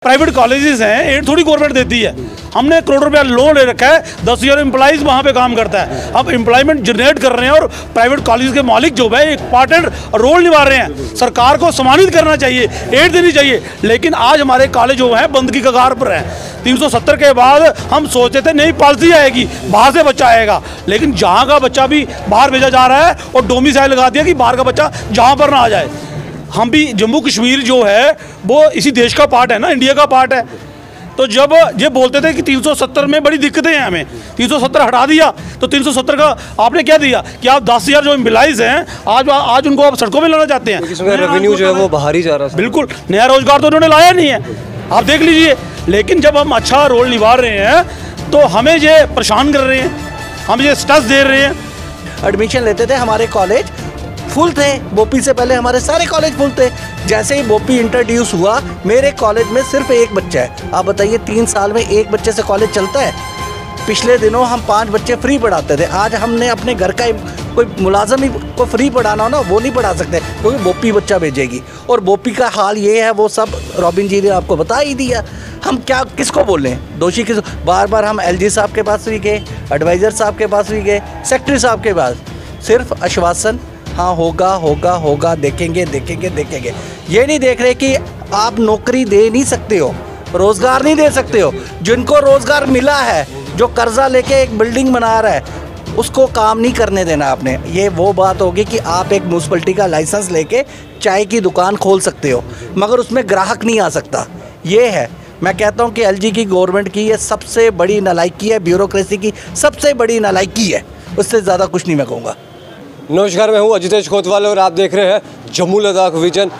Private colleges हैं, add थोड़ी government देती है। हमने करोड़ रुपया लोन ले रखा है, 10,000 एम्प्लॉइज़ वहाँ पे काम करता है। अब एम्प्लॉयमेंट जनरेट कर रहे हैं और प्राइवेट कॉलेज के मालिक जो है एक इम्पॉर्टेंट रोल निभा रहे हैं। सरकार को सम्मानित करना चाहिए, एड देनी चाहिए। लेकिन आज हमारे कॉलेज जो हैं बंद की कगार पर हैं। 370 के बाद हम सोचते थे नई पॉलिसी आएगी, बाहर से बच्चा आएगा, लेकिन जहाँ का बच्चा भी बाहर भेजा जा रहा है और डोमिसाइल लगा दिया कि बाहर का बच्चा जहाँ पर ना आ जाए। हम भी जम्मू कश्मीर जो है वो इसी देश का पार्ट है ना, इंडिया का पार्ट है। तो जब ये बोलते थे कि 370 में बड़ी दिक्कतें हैं, हमें 370 हटा दिया, तो 370 का आपने क्या दिया कि आप 10,000 जो एम्प्लॉइज़ हैं आज उनको आप सड़कों में लाना चाहते हैं। इसमें रेवेन्यू जो है वो बाहर ही जा रहा है। बिल्कुल, नया रोजगार तो उन्होंने लाया नहीं है, आप देख लीजिए। लेकिन जब हम अच्छा रोल निभा रहे हैं तो हमें ये परेशान कर रहे हैं, हम ये स्ट्रेस दे रहे हैं। एडमिशन लेते थे, हमारे कॉलेज फुल थे। बोपी से पहले हमारे सारे कॉलेज फुल थे। जैसे ही बोपी इंट्रोड्यूस हुआ, मेरे कॉलेज में सिर्फ एक बच्चा है। आप बताइए 3 साल में एक बच्चे से कॉलेज चलता है? पिछले दिनों हम 5 बच्चे फ्री पढ़ाते थे। आज हमने अपने घर का कोई मुलाजम ही को फ्री पढ़ाना हो ना, वो नहीं पढ़ा सकते क्योंकि बोपी बच्चा भेजेगी। और बोपी का हाल ये है, वो सब रॉबिन जी ने आपको बता ही दिया। हम क्या किसको बोलें, दोषी किस? बार बार हम LG साहब के पास भी गए, एडवाइज़र साहब के पास भी गए, सेक्रेटरी साहब के पास, सिर्फ आश्वासन, हाँ होगा होगा होगा, देखेंगे देखेंगे देखेंगे। ये नहीं देख रहे कि आप नौकरी दे नहीं सकते हो, रोज़गार नहीं दे सकते हो। जिनको रोज़गार मिला है, जो कर्जा लेके एक बिल्डिंग बना रहा है, उसको काम नहीं करने देना आपने। ये वो बात होगी कि आप एक म्यूनसिपलिटी का लाइसेंस लेके चाय की दुकान खोल सकते हो, मगर उसमें ग्राहक नहीं आ सकता। ये है, मैं कहता हूँ कि LG की गवर्नमेंट की ये सबसे बड़ी नालायकी है, ब्यूरोक्रेसी की सबसे बड़ी नालायकी है। उससे ज़्यादा कुछ नहीं मैं कहूँगा। नमस्कार, मैं हूँ अजितेश खोतवाल और आप देख रहे हैं Jammu Ladakh vision.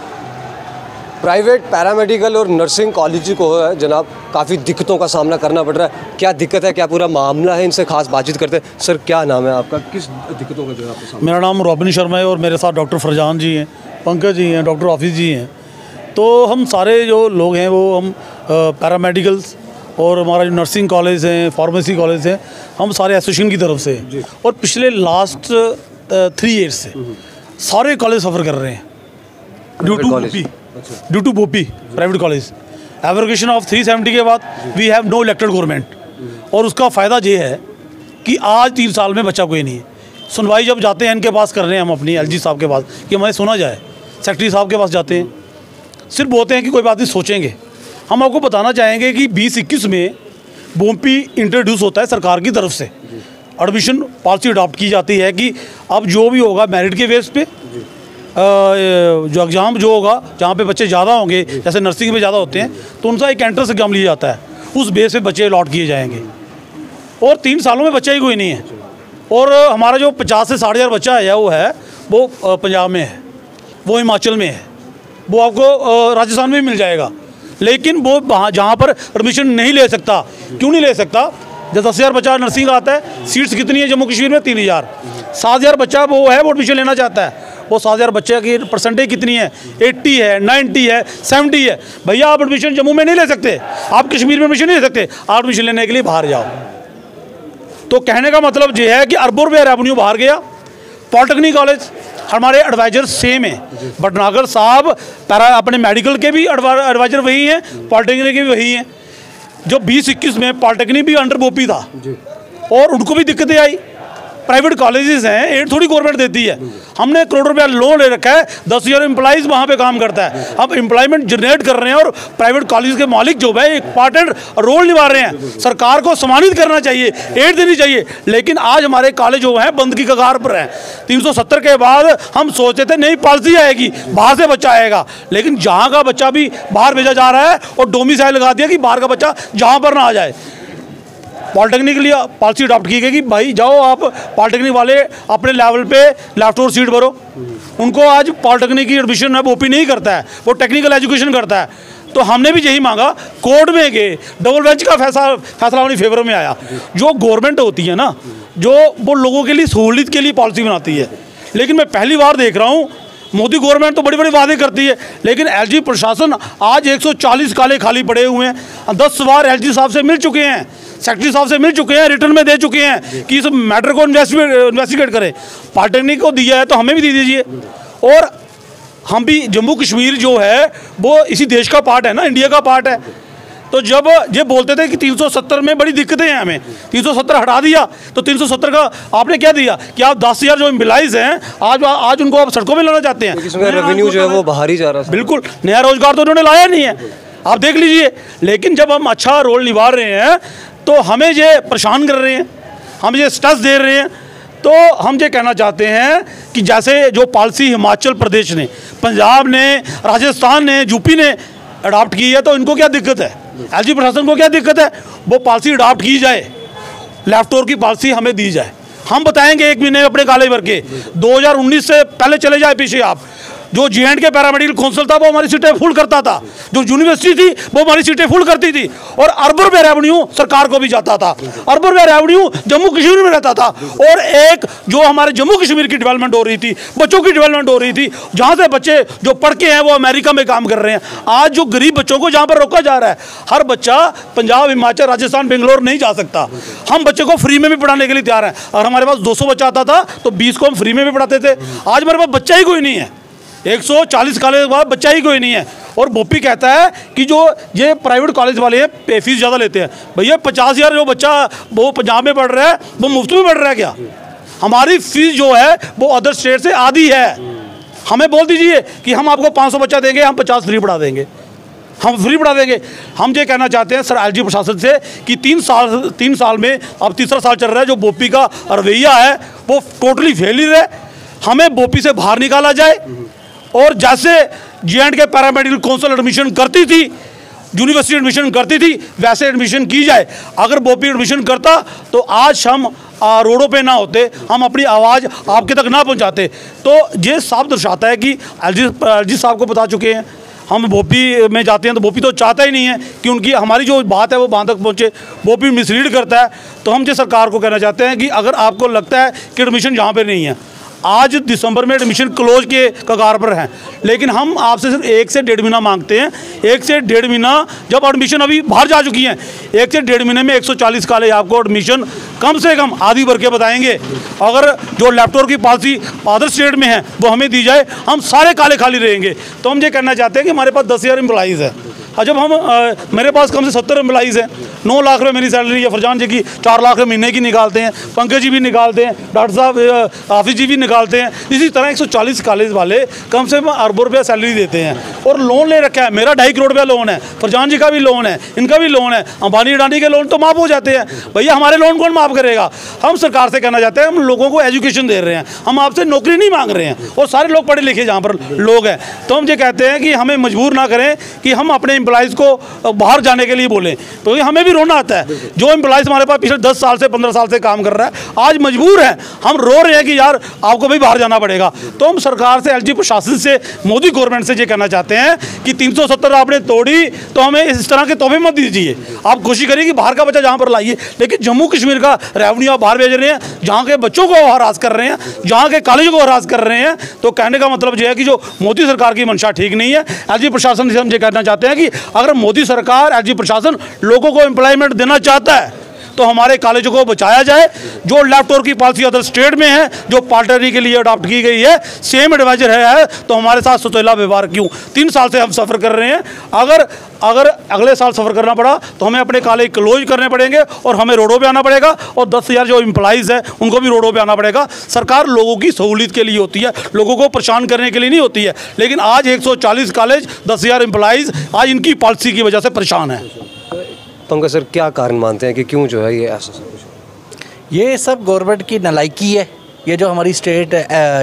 Private paramedical और नर्सिंग कॉलेज को है जनाब, काफ़ी दिक्कतों का सामना करना पड़ रहा है। क्या दिक्कत है, क्या पूरा मामला है, इनसे खास बातचीत करते हैं। सर, क्या नाम है आपका, किस दिक्कतों का जो है आपको सामना? मेरा नाम रॉबिन शर्मा है और मेरे साथ डॉक्टर फरजान जी हैं, पंकज जी हैं, डॉक्टर हाफिज़ जी हैं। तो हम सारे जो लोग हैं वो हम पैरामेडिकल्स और हमारा जो नर्सिंग कॉलेज हैं, फार्मेसी कॉलेज हैं, हम सारे एसोसिएशन की तरफ से और पिछले लास्ट 3 ईयर्स से सारे कॉलेज सफ़र कर रहे हैं ड्यू टू बोपी प्राइवेट कॉलेज। एवोकेशन ऑफ 370 के बाद we have no elected government. और उसका फ़ायदा ये है कि आज 3 साल में बच्चा कोई नहीं है। सुनवाई जब जाते हैं इनके पास कर रहे हैं हम अपनी LG साहब के पास कि हमें सुना जाए, सेक्रेटरी साहब के पास जाते हैं, सिर्फ बोलते हैं कि कोई बात नहीं, सोचेंगे। हम आपको बताना चाहेंगे कि 2021 में बोपी इंट्रोड्यूस होता है सरकार की तरफ से। एडमिशन पॉलिसी अडॉप्ट की जाती है कि अब जो भी होगा मेरिट के बेस पे, जो एग्ज़ाम जो होगा जहाँ पे बच्चे ज़्यादा होंगे, जैसे नर्सिंग में ज़्यादा होते हैं, तो उनका एक एंट्रेंस एग्जाम लिया जाता है, उस बेस पे बच्चे अलॉट किए जाएंगे। और 3 सालों में बच्चा ही कोई नहीं है। और हमारा जो 50 से 60 हज़ार बच्चा है वो पंजाब में है, वो हिमाचल में है, वो आपको राजस्थान में भी मिल जाएगा। लेकिन वो वहाँ जहाँ पर एडमिशन नहीं ले सकता, क्यों नहीं ले सकता? जब 10,000 बच्चा नर्सिंग आता है, सीट्स कितनी है जम्मू कश्मीर में? 3,000। 7,000 बच्चा वो एडमिशन लेना चाहता है। वो 7,000 बच्चे की परसेंटेज कितनी है? 80 है, 90 है, 70 है। भैया आप एडमिशन जम्मू में नहीं ले सकते, आप कश्मीर में एडमिशन नहीं ले सकते, आप एडमिशन लेने के लिए बाहर जाओ। तो कहने का मतलब ये है कि अरबों रुपये रेवेन्यू बाहर गया। पॉलिटेक्निक कॉलेज हमारे एडवाइज़र सेम है, भटनागर साहब अपने मेडिकल के भी एडवाइज़र वही हैं, पॉलिटेक्निक के भी वही हैं। जो 2021 में पॉलिटेक्निक भी अंडर बोपी था और उनको भी दिक्कतें आई। प्राइवेट कॉलेजेस हैं, एड थोड़ी गवर्नमेंट देती है। हमने करोड़ रुपया लोन ले रखा है, 10,000 एम्प्लॉयज़ वहाँ पे काम करता है। अब एम्प्लॉयमेंट जनरेट कर रहे हैं और प्राइवेट कॉलेज के मालिक जो है एक इम्पॉर्टेंट रोल निभा रहे हैं। सरकार को सम्मानित करना चाहिए, एड देनी चाहिए। लेकिन आज हमारे कॉलेज जो हैं बंद की कगार पर हैं। 370 के बाद हम सोचते थे नई पॉलिसी आएगी, बाहर से बच्चा आएगा, लेकिन जहाँ का बच्चा भी बाहर भेजा जा रहा है और डोमिसाइल लगा दिया कि बाहर का बच्चा जहाँ पर ना आ जाए। पॉलिटेक्निक के लिए पॉलिसी अडॉप्ट की गई कि भाई जाओ आप पॉलिटेक्निक वाले अपने लेवल पे लेफ्ट और सीट भरो। उनको आज पॉलिटेक्निक की एडमिशन है बोपी नहीं करता है, वो टेक्निकल एजुकेशन करता है। तो हमने भी यही मांगा, कोर्ट में गए, डबल बेंच का फैसला अपनी फेवर में आया। जो गवर्नमेंट होती है ना, जो वो लोगों के लिए सहूलियत के लिए पॉलिसी बनाती है। लेकिन मैं पहली बार देख रहा हूँ मोदी गवर्नमेंट तो बड़ी बड़ी वादे करती है, लेकिन LG प्रशासन आज 140 काले खाली पड़े हुए हैं। 10 बार LG साहब से मिल चुके हैं, सेक्रेटरी साहब से मिल चुके हैं, रिटर्न में दे चुके हैं कि इस मैटर को इन्वेस्टिगेट करें। पॉलिटेक्निक को दिया है तो हमें भी दे दीजिए। और हम भी जम्मू कश्मीर जो है वो इसी देश का पार्ट है ना, इंडिया का पार्ट है। तो जब ये बोलते थे कि 370 में बड़ी दिक्कतें हैं, हमें 370 हटा दिया, तो 370 का आपने क्या दिया कि आप 10,000 जो एम्प्लॉइज हैं आज उनको आप सड़कों में लाना चाहते हैं। इसमें रेवेन्यू जो है वो बाहर ही जा रहा है। बिल्कुल, नया रोजगार तो उन्होंने लाया नहीं है, आप देख लीजिए। लेकिन जब हम अच्छा रोल निभा रहे हैं तो हमें ये परेशान कर रहे हैं, हम ये स्ट्रेस दे रहे हैं। तो हम ये कहना चाहते हैं कि जैसे जो पॉलिसी हिमाचल प्रदेश ने, पंजाब ने, राजस्थान ने, यूपी ने अडॉप्ट की है, तो इनको क्या दिक्कत है, एलजी प्रशासन को क्या दिक्कत है? वो पॉलिसी अडॉप्ट की जाए, लेफ्ट ओवर की पॉलिसी हमें दी जाए। हम बताएंगे 1 महीने अपने काले भर के 2019 से पहले चले जाए पीछे आप। जो J&K के पैरामेडिकल काउंसिल था वो हमारी सीटें फुल करता था, जो यूनिवर्सिटी थी वो हमारी सीटें फुल करती थी, और अरबों रुपये रेवेन्यू सरकार को भी जाता था, अरबों रुपये रेवेन्यू जम्मू कश्मीर में रहता था। और एक जो हमारे जम्मू कश्मीर की डेवलपमेंट हो रही थी, बच्चों की डेवलपमेंट हो रही थी, जहाँ से बच्चे जो पढ़ के हैं वो अमेरिका में काम कर रहे हैं। आज जो गरीब बच्चों को जहाँ पर रोका जा रहा है, हर बच्चा पंजाब, हिमाचल, राजस्थान, बेंगलोर नहीं जा सकता। हम बच्चे को फ्री में भी पढ़ाने के लिए तैयार हैं। और हमारे पास 200 बच्चा आता था तो 20 को हम फ्री में भी पढ़ाते थे। आज हमारे पास बच्चा ही कोई नहीं है, 140 कॉलेज के बाद बच्चा ही कोई नहीं है। और बोपी कहता है कि जो ये प्राइवेट कॉलेज वाले हैं पे फीस ज़्यादा लेते हैं। भैया 50,000 जो बच्चा वो पंजाब में पढ़ रहा है वो मुफ्त में पढ़ रहा है क्या? हमारी फीस जो है वो अदर स्टेट से आधी है। हमें बोल दीजिए कि हम आपको 500 बच्चा देंगे, हम 50 फ्री पढ़ा देंगे, हम फ्री पढ़ा देंगे। हम ये कहना चाहते हैं सर एलजी प्रशासन से कि 3 साल में अब तीसरा साल चल रहा है, जो बोपी का रवैया है वो टोटली फेलियर है। हमें बोपी से बाहर निकाला जाए, और जैसे J&K पैरामेडिकल काउंसिल एडमिशन करती थी, यूनिवर्सिटी एडमिशन करती थी, वैसे एडमिशन की जाए। अगर बोपी एडमिशन करता तो आज हम रोडों पे ना होते, हम अपनी आवाज़ आपके तक ना पहुंचाते। तो ये साफ दर्शाता है कि एलजी साहब को बता चुके हैं। हम बोपी में जाते हैं तो बोपी तो चाहता ही नहीं है कि उनकी हमारी जो बात है वो वहाँ तक पहुँचे। बोपी मिसलीड करता है। तो हम जो सरकार को कहना चाहते हैं कि अगर आपको लगता है कि एडमिशन जहाँ पर नहीं है, आज दिसंबर में एडमिशन क्लोज के कगार पर हैं, लेकिन हम आपसे सिर्फ 1 से 1.5 महीना मांगते हैं। 1 से 1.5 महीना, जब एडमिशन अभी बाहर जा चुकी हैं, 1 से 1.5 महीने में 140 कॉलेज आपको एडमिशन कम से कम आधी भर के बताएंगे। अगर जो लैपटॉप की पॉलिसी अदर स्टेट में है वो हमें दी जाए, हम सारे काले खाली रहेंगे। तो हम ये कहना चाहते हैं कि हमारे पास 10,000 एम्प्लॉइज़ है, और जब हम मेरे पास कम से 70 एम्प्लॉइज़ हैं, 9 लाख रुपये मेरी सैलरी है, फरजान जी की 4 लाख रुपये महीने की निकालते हैं, पंकज जी भी निकालते हैं, डॉक्टर साहब हाफिज जी भी निकालते हैं। इसी तरह 140 कॉलेज वाले कम से कम अरबों रुपये सैलरी देते हैं, और लोन ले रखा है। मेरा 2.5 करोड़ रुपया लोन है, फरजान जी का भी लोन है, इनका भी लोन है, अंबानी अडानी के लोन तो माफ़ हो जाते हैं। भैया हमारे लोन कौन माफ़ करेगा? हम सरकार से कहना चाहते हैं, हम लोगों को एजुकेशन दे रहे हैं, हम आपसे नौकरी नहीं मांग रहे हैं, और सारे लोग पढ़े लिखे जहाँ पर लोग हैं। तो हम ये कहते हैं कि हमें मजबूर ना करें कि हम अपने एम्प्लॉइज़ को बाहर जाने के लिए बोलें, तो हमें भी रोना आता है। जो एम्प्लॉइज हमारे पास पिछले 10 साल से 15 साल से काम कर रहा है, आज मजबूर है, हम रो रहे हैं कि यार आपको भी बाहर जाना पड़ेगा। तो हम सरकार से, एलजी प्रशासन से, मोदी गवर्नमेंट से ये कहना चाहते हैं कि 370 आपने तोड़ी तो हमें इस तरह के तोहफे मत दीजिए। आप कोशिश करिए कि बाहर का बच्चा जहाँ पर लाइए, लेकिन जम्मू कश्मीर का रेवेन्यू आप बाहर भेज रहे हैं, जहाँ के बच्चों को हरास कर रहे हैं, जहाँ के कॉलेजों को हरास कर रहे हैं। तो कहने का मतलब यह है कि जो मोदी सरकार की मंशा ठीक नहीं है। एलजी प्रशासन से हम ये कहना चाहते हैं कि अगर मोदी सरकार, एलजी प्रशासन लोगों को एम्प्लॉयमेंट देना चाहता है तो हमारे कॉलेजों को बचाया जाए। जो लेफ्ट ओवर की पॉलिसी अदर स्टेट में है, जो पार्टनरी के लिए अडॉप्ट की गई है, सेम एडवाइजर है, तो हमारे साथ सौतेला व्यवहार क्यों? 3 साल से हम सफ़र कर रहे हैं। अगर अगले साल सफ़र करना पड़ा तो हमें अपने कॉलेज क्लोज करने पड़ेंगे, और हमें रोडों पे आना पड़ेगा, और 10,000 जो एम्प्लॉइज़ हैं उनको भी रोडों पे आना पड़ेगा। सरकार लोगों की सहूलियत के लिए होती है, लोगों को परेशान करने के लिए नहीं होती है। लेकिन आज 140 कॉलेज, 10,000 एम्प्लॉइज़ आज इनकी पॉलिसी की वजह से परेशान हैं। पंकज सर, क्या कारण मानते हैं कि क्यों जो है ये ऐसा सब कुछ? ये सब गवर्नमेंट की नालायकी है। ये जो हमारी स्टेट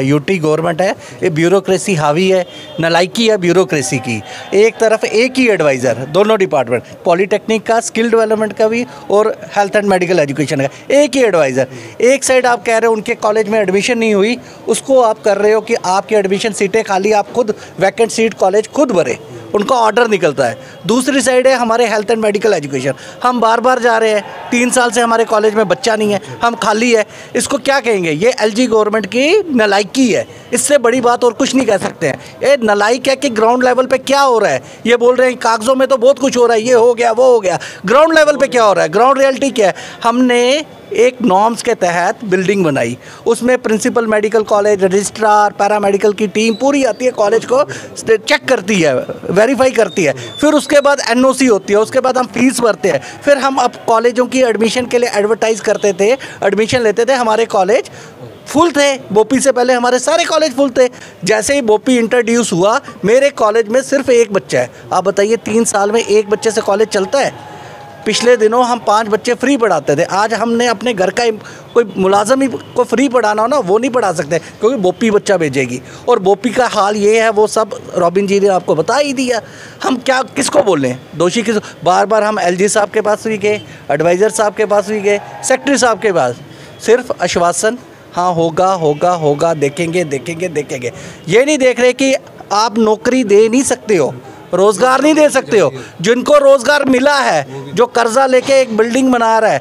यूटी गवर्नमेंट है, ये ब्यूरोक्रेसी हावी है, नालायकी है ब्यूरोक्रेसी की। एक तरफ एक ही एडवाइज़र, दोनों डिपार्टमेंट, पॉलीटेक्निक का, स्किल डेवलपमेंट का भी और हेल्थ एंड मेडिकल एजुकेशन का, एक ही एडवाइज़र। एक साइड आप कह रहे हो उनके कॉलेज में एडमिशन नहीं हुई, उसको आप कर रहे हो कि आपकी एडमिशन सीटें खाली, आप खुद वैकेंट सीट कॉलेज खुद भरे, उनका ऑर्डर निकलता है। दूसरी साइड है हमारे हेल्थ एंड मेडिकल एजुकेशन, हम बार बार जा रहे हैं, 3 साल से हमारे कॉलेज में बच्चा नहीं है, हम खाली है। इसको क्या कहेंगे? ये एलजी गवर्नमेंट की नालायकी है, इससे बड़ी बात और कुछ नहीं कह सकते हैं। ये नालायक है कि ग्राउंड लेवल पे क्या हो रहा है। ये बोल रहे हैं कागज़ों में तो बहुत कुछ हो रहा है, ये हो गया वो हो गया, ग्राउंड लेवल पे क्या हो रहा है, ग्राउंड रियलिटी क्या है। हमने एक नॉर्म्स के तहत बिल्डिंग बनाई, उसमें principal medical college, registrar, paramedical की टीम पूरी आती है, कॉलेज को चेक करती है, वेरीफाई करती है, फिर उसके बाद एनओसी होती है, उसके बाद हम फीस भरते हैं, फिर हम अब कॉलेजों की एडमिशन के लिए एडवर्टाइज़ करते थे, एडमिशन लेते थे। हमारे कॉलेज फुल थे, बोपी से पहले हमारे सारे कॉलेज फुल थे। जैसे ही बोपी इंट्रोड्यूस हुआ, मेरे कॉलेज में सिर्फ एक बच्चा है। आप बताइए 3 साल में एक बच्चे से कॉलेज चलता है? पिछले दिनों हम 5 बच्चे फ्री पढ़ाते थे, आज हमने अपने घर का कोई मुलाजम ही को फ्री पढ़ाना हो ना, वो नहीं पढ़ा सकते क्योंकि बोपी बच्चा भेजेगी। और बोपी का हाल ये है, वो सब रॉबिन जी ने आपको बता ही दिया। हम क्या किसको बोलें, दोषी किस? बार बार हम एलजी साहब के पास भी गए, एडवाइज़र साहब के पास भी गए, सेक्रेटरी साहब के पास, सिर्फ आश्वासन, हाँ होगा होगा होगा, देखेंगे देखेंगे देखेंगे। ये नहीं देख रहे कि आप नौकरी दे नहीं सकते हो, रोज़गार नहीं दे सकते हो। जिनको रोज़गार मिला है, जो कर्जा लेके एक बिल्डिंग बना रहा है,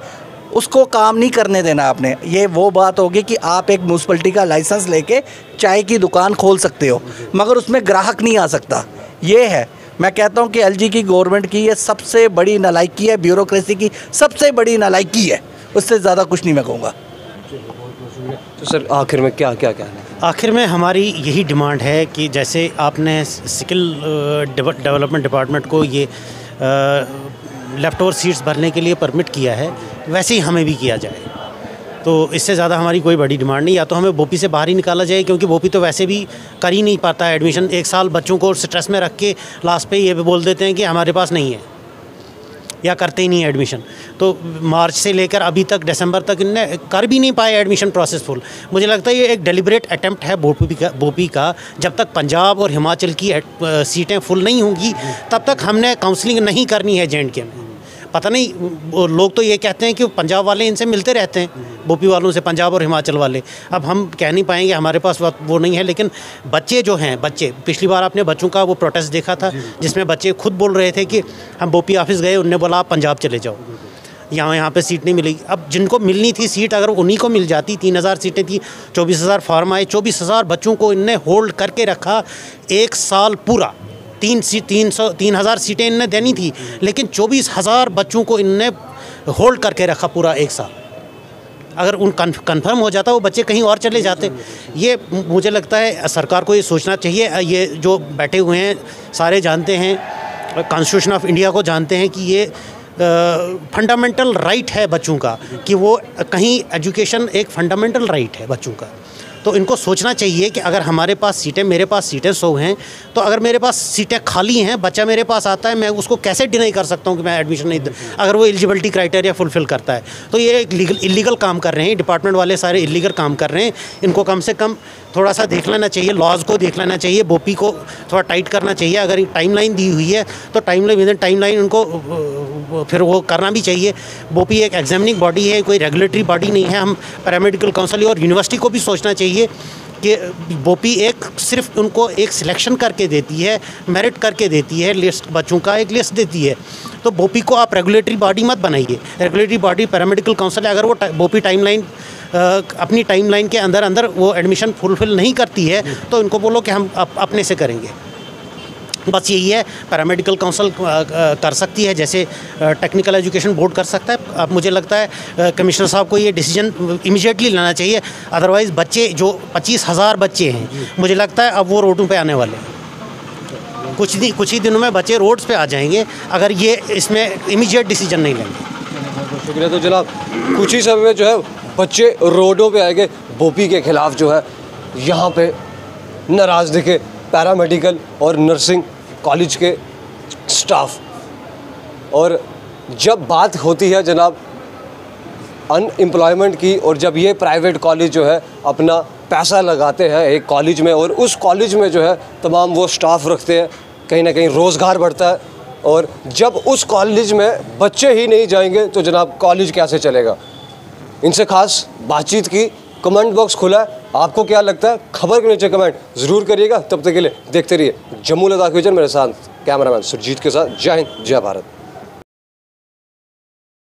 उसको काम नहीं करने देना आपने। ये वो बात होगी कि आप एक म्यूनसिपलिटी का लाइसेंस लेके चाय की दुकान खोल सकते हो, मगर उसमें ग्राहक नहीं आ सकता। ये है, मैं कहता हूँ कि एलजी की गवर्नमेंट की ये सबसे बड़ी नालायकी है, ब्यूरोक्रेसी की सबसे बड़ी नालायकी है, उससे ज़्यादा कुछ नहीं मैं कहूँगा। तो सर आखिर में क्या क्या कहना है? आखिर में हमारी यही डिमांड है कि जैसे आपने स्किल डेवलपमेंट डिपार्टमेंट को ये लेफ़्ट ओवर सीट्स भरने के लिए परमिट किया है, वैसे ही हमें भी किया जाए। तो इससे ज़्यादा हमारी कोई बड़ी डिमांड नहीं। या तो हमें बोपी से बाहर ही निकाला जाए, क्योंकि बोपी तो वैसे भी कर ही नहीं पाता है एडमिशन। 1 साल बच्चों को स्ट्रेस में रख के लास्ट पे ये बोल देते हैं कि हमारे पास नहीं है, या करते ही नहीं एडमिशन। तो मार्च से लेकर अभी तक दिसंबर तक इनने कर भी नहीं पाए एडमिशन प्रोसेस फुल। मुझे लगता है ये एक डेलिब्रेट अटेम्प्ट है बोपी का। जब तक पंजाब और हिमाचल की सीटें फुल नहीं होंगी, तब तक हमने काउंसलिंग नहीं करनी है J&K में। पता नहीं, लोग तो ये कहते हैं कि पंजाब वाले इनसे मिलते रहते हैं, बोपी वालों से, पंजाब और हिमाचल वाले। अब हम कह नहीं पाएंगे, हमारे पास वो नहीं है। लेकिन बच्चे जो हैं, बच्चे, पिछली बार आपने बच्चों का वो प्रोटेस्ट देखा था, जिसमें बच्चे खुद बोल रहे थे कि हम बोपी ऑफिस गए, उनने बोला आप पंजाब चले जाओ, यहाँ पे सीट नहीं मिलेगी। अब जिनको मिलनी थी सीट, अगर उन्हीं को मिल जाती, 3000 सीटें थी, 24,000 फॉर्म आए, 24,000 बच्चों को इनने होल्ड करके रखा 1 साल पूरा। 3,000 सीटें इनने देनी थी, लेकिन 24,000 बच्चों को इनने होल्ड करके रखा पूरा 1 साल। अगर उन कन्फर्म हो जाता, वो बच्चे कहीं और चले जाते। ये मुझे लगता है सरकार को ये सोचना चाहिए। ये जो बैठे हुए हैं सारे जानते हैं, कॉन्स्टिट्यूशन ऑफ इंडिया को जानते हैं कि ये फंडामेंटल राइट है बच्चों का, कि वो कहीं एजुकेशन एक फंडामेंटल राइट है बच्चों का। तो इनको सोचना चाहिए कि अगर हमारे पास सीटें, मेरे पास सीटें 100 हैं, तो अगर मेरे पास सीटें खाली हैं, बच्चा मेरे पास आता है, मैं उसको कैसे डिनाई कर सकता हूँ कि मैं एडमिशन नहीं दूँ, अगर वो एलिजिबिलिटी क्राइटेरिया फुलफ़िल करता है। तो ये एक इलीगल काम कर रहे हैं, डिपार्टमेंट वाले सारे इलीगल काम कर रहे हैं। इनको कम से कम थोड़ा सा देख लेना चाहिए, लॉज को देख लेना चाहिए, बोपी को थोड़ा टाइट करना चाहिए। अगर टाइमलाइन दी हुई है तो टाइमलाइन उनको फिर वो करना भी चाहिए। बोपी एक एग्जामिनिंग बॉडी है, कोई रेगुलेटरी बॉडी नहीं है। हम पैरामेडिकल काउंसिल और यूनिवर्सिटी को भी सोचना चाहिए कि बोपी एक सिर्फ उनको एक सिलेक्शन करके देती है, मेरिट करके देती है, लिस्ट बच्चों का एक लिस्ट देती है। तो बोपी को आप रेगुलेटरी बॉडी मत बनाइए। रेगुलेटरी बॉडी पैरामेडिकल काउंसिल है, अगर वो बोपी टाइमलाइन अपनी टाइमलाइन के अंदर वो एडमिशन फुलफ़िल नहीं करती है, तो इनको बोलो कि हम अपने से करेंगे। बस यही है, पैरामेडिकल काउंसिल कर सकती है, जैसे टेक्निकल एजुकेशन बोर्ड कर सकता है। अब मुझे लगता है कमिश्नर साहब को ये डिसीजन इमीडिएटली लेना चाहिए। अदरवाइज़ बच्चे जो 25,000 बच्चे हैं, मुझे लगता है अब वो रोडों पे आने वाले हैं। कुछ ही दिनों में बच्चे रोड्स पे आ जाएंगे, अगर ये इसमें इमीडिएट डिसीजन नहीं लेंगे। शुक्रिया। तो जनाब, कुछ ही समय में जो है बच्चे रोडों पे आएंगे बोपी के खिलाफ। जो है यहाँ पे नाराज़ दिखे पैरामेडिकल और नर्सिंग कॉलेज के स्टाफ। और जब बात होती है जनाब अनएम्प्लॉयमेंट की, और जब ये प्राइवेट कॉलेज जो है अपना पैसा लगाते हैं एक कॉलेज में, और उस कॉलेज में जो है तमाम वो स्टाफ रखते हैं, कहीं ना कहीं रोज़गार बढ़ता है। और जब उस कॉलेज में बच्चे ही नहीं जाएंगे तो जनाब कॉलेज कैसे चलेगा? इनसे खास बातचीत की, कमेंट बॉक्स खुला है। आपको क्या लगता है? खबर के नीचे कमेंट ज़रूर करिएगा। तब तक के लिए देखते रहिए जम्मू लद्दाख विजन। मेरे साथ कैमरामैन सुरजीत के साथ। जय हिंद, जय भारत।